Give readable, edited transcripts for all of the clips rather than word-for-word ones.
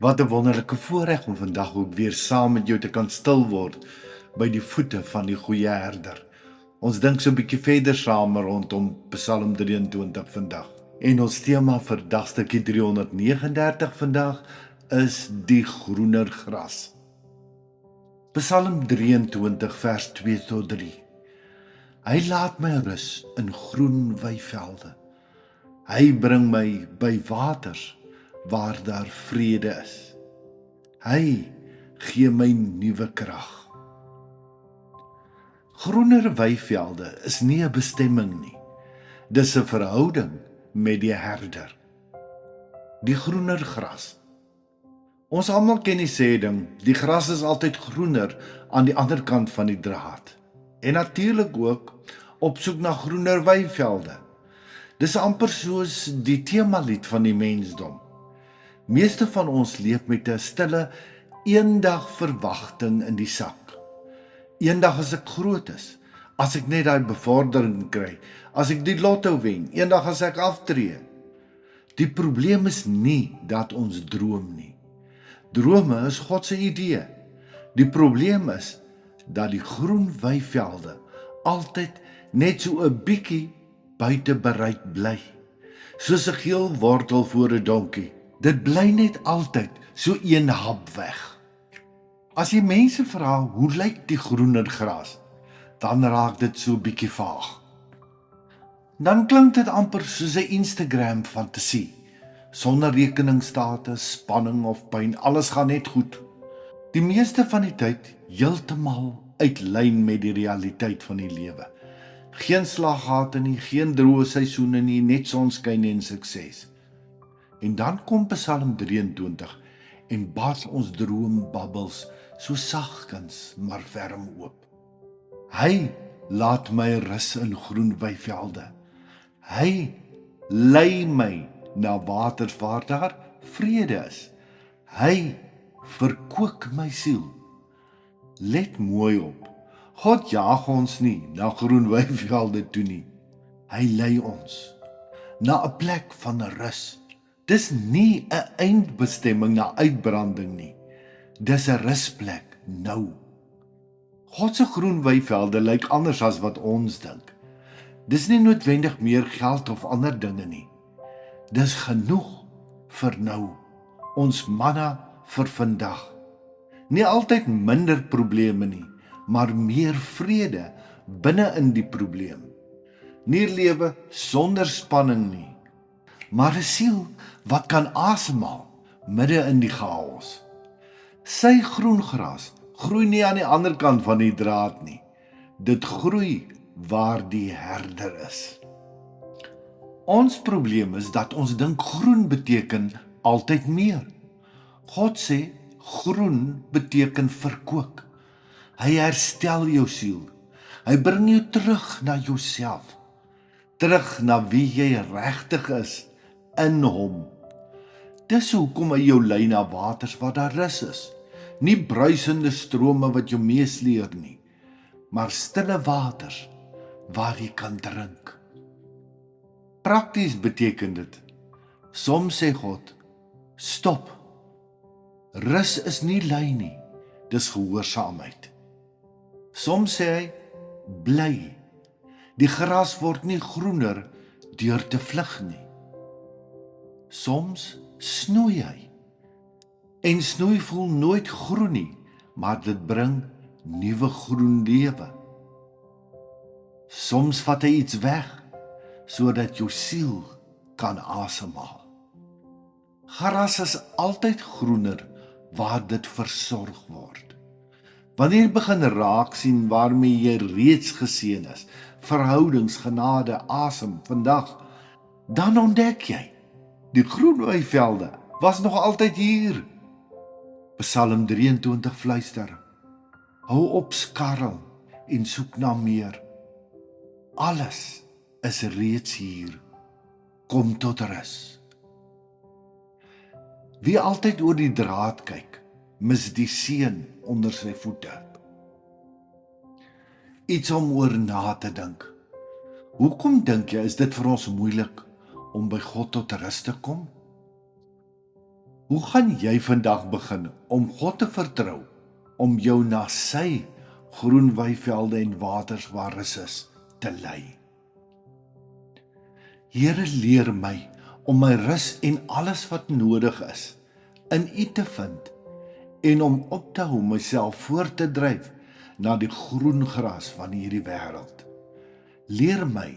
Wat 'n wonderlike voorreg om vandag ook weer saam met jou te kan stil word by die voete van die goeie herder. Ons dink so 'n bietjie verder saam rondom Psalm 23 vandag. En ons tema vir dagstukkie 339 vandag is die groener gras. Psalm 23 vers 2 tot 3. Hy laat my rus in groen weivelde. Hy bring my by waters waar daar vrede is. Hy gee my nuwe krag. Groener weivelde is nie 'n bestemming nie. Dis 'n verhouding met die herder. Die groener gras. Ons almal ken die sêding, die gras is altyd groener aan die ander kant van die draad. En natuurlik ook op soek na groener weivelde. Dis amper soos die temalied van die mensdom. Meeste van ons leef met 'n stille eendag verwagting in die sak. Eendag as ek groot is, as ek net daai bevordering kry, as ek die lotto wen, eendag as ek aftree. Die probleem is nie dat ons droom nie. Drome is God se idee. Die probleem is dat die groen weivelde altyd net so 'n bietjie buite bereik bly. Soos 'n geel wortel voor 'n donkie. Dit bly net altyd so een hap weg. As jy mense vra hoe lyk die groener gras, dan raak dit so bietjie vaag. Dan klink dit amper soos 'n Instagram fantasie. Sonder rekeningstate, spanning of pyn, alles gaan net goed. Die meeste van die tyd heeltemal uit lyn met die realiteit van die lewe. Geen slaggate nie, geen droë seisoene nie, net sonskyn en sukses. En dan kom Psalm 23 en bars ons droombabbels so sagkens maar ferm oop. Hy laat my rus in groen weivelde. Hy lei my na waters waar daar vrede is. Hy verkoop my siel. Let mooi op. God jaag ons nie na groen weivelde toe nie. Hy lei ons na 'n plek van rus. Dis nie 'n eindbestemming na uitbranding nie. Dis 'n rusplek nou. God se groen weivelde lyk anders as wat ons dink. Dis nie noodwendig meer geld of ander dinge nie. Dis genoeg vir nou. Ons manna vir vandag. Nie altyd minder probleme nie, maar meer vrede binne in die probleem. Nie lewe sonder spanning nie, maar 'n siel wat kan asemhaal midde in die chaos. Sy groen gras groei nie aan die ander kant van die draad nie. Dit groei waar die herder is. Ons probleem is dat ons dink groen beteken altyd meer. God sê groen beteken verkoop. Hy herstel jou siel. Hy bring jou terug na jouself. Terug na wie jy regtig is in hom. Dis hoekom hy jou lei na waters waar daar rus is. Nie bruisende strome wat jou meesleer nie, maar stille waters waar jy kan drink. Prakties beteken dit, soms sê God, stop. Rus is nie lei nie, dis gehoorsaamheid. Soms sê hy, bly. Die gras word nie groener deur te vlug nie. Soms snoei hy. En snoei voel nooit groen nie, maar dit bring nuwe groen lewe. Soms vat hy iets weg, sodat jou siel kan asemhaal. Gras is altyd groener waar dit versorg word. Wanneer jy begin raak sien waarmee jy reeds geseën is, verhoudings, genade, asem, vandag, dan ontdek jy, die groen weivelde was nog altyd hier. Psalm 23 fluister, hou op skarrel en soek na meer. Alles is reeds hier, kom tot rus. Wie altyd oor die draad kyk, mis die seën onder sy voete. Iets om oor na te dink. Hoekom dink jy is dit vir ons moeilik om by God tot rus te kom? Hoe gaan jy vandag begin om God te vertrou, om jou na sy groen weivelde en waters waar rus is, te lei? Here, leer my om my rus en alles wat nodig is in U te vind en om op te hou myself voort te dryf na die groen gras van hierdie wêreld. Leer my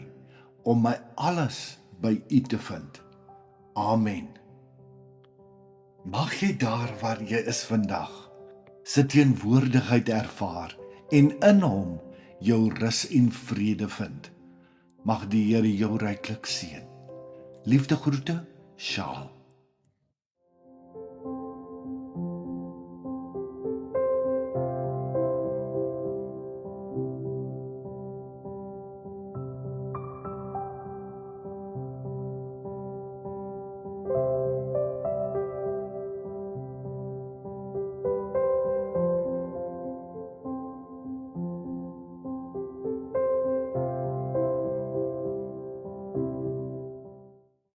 om my alles by U te vind. Amen. Mag jy daar waar jy is vandag sy teenwoordigheid ervaar en in hom jou rus en vrede vind. Mag die Here jou ryklik seën. Liefdegroete, Sjaal.